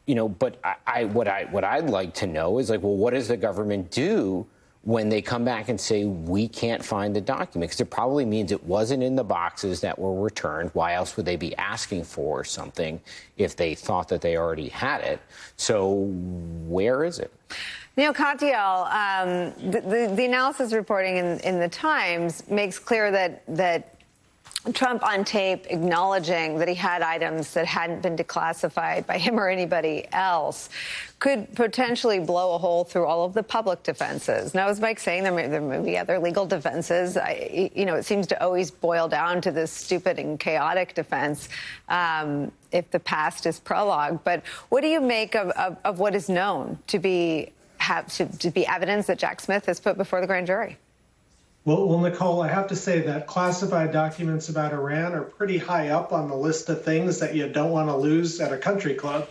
but what I'd like to know is, like, well, what does the government do when they come back and say we can't find the document? Because it probably means it wasn't in the boxes that were returned. Why else would they be asking for something if they thought that they already had it? So where is it? Neal Katyal, the analysis reporting in the Times makes clear that Trump on tape acknowledging that he had items that hadn't been declassified by him or anybody else could potentially blow a hole through all of the public defenses. Now, as Mike's saying, there may be other legal defenses. It seems to always boil down to this stupid and chaotic defense if the past is prologue. But what do you make of what is known to be evidence that Jack Smith has put before the grand jury? Well, Nicole, I have to say that classified documents about Iran are pretty high up on the list of things that you don't want to lose at a country club.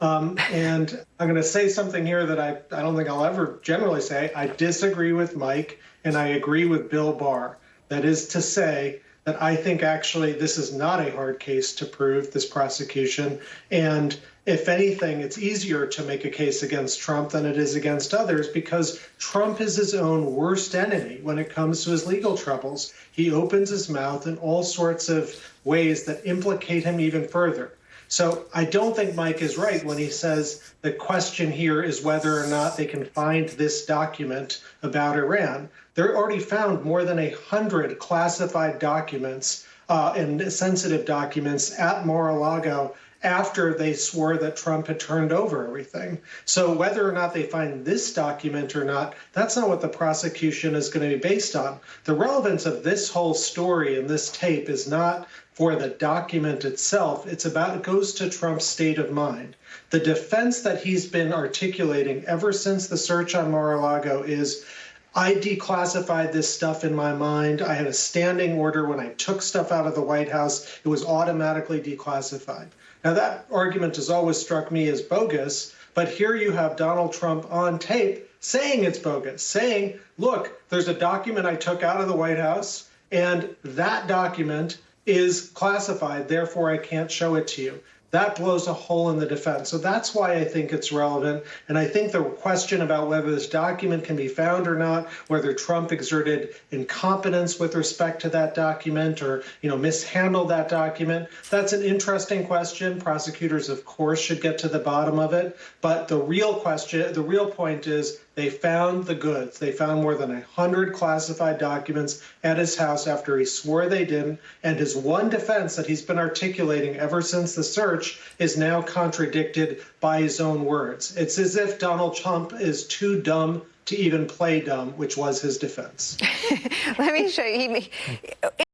And I'm going to say something here that I don't think I'll ever generally say. I disagree with Mike, and I agree with Bill Barr. That is to say that I think actually this is not a hard case to prove, this prosecution. And if anything, it's easier to make a case against Trump than it is against others, because Trump is his own worst enemy when it comes to his legal troubles. He opens his mouth in all sorts of ways that implicate him even further. So I don't think Mike is right when he says the question here is whether or not they can find this document about Iran. They're already found more than 100 classified documents and sensitive documents at Mar-a-Lago after they swore that Trump had turned over everything. So whether or not they find this document or not, that's not what the prosecution is going to be based on. The relevance of this whole story and this tape is not for the document itself. It goes to Trump's state of mind. The defense that he's been articulating ever since the search on Mar-a-Lago is, I declassified this stuff in my mind. I had a standing order when I took stuff out of the White House. It was automatically declassified. Now, that argument has always struck me as bogus, but here you have Donald Trump on tape saying it's bogus, saying, look, there's a document I took out of the White House, and that document is classified, therefore I can't show it to you. That blows a hole in the defense. So that's why I think it's relevant. And I think the question about whether this document can be found or not, whether Trump exerted incompetence with respect to that document or, mishandled that document, that's an interesting question. Prosecutors, of course, should get to the bottom of it. But the real point is they found the goods. They found more than 100 classified documents at his house after he swore they didn't. And his one defense that he's been articulating ever since the search is now contradicted by his own words. It's as if Donald Trump is too dumb to even play dumb, which was his defense. Let me show you.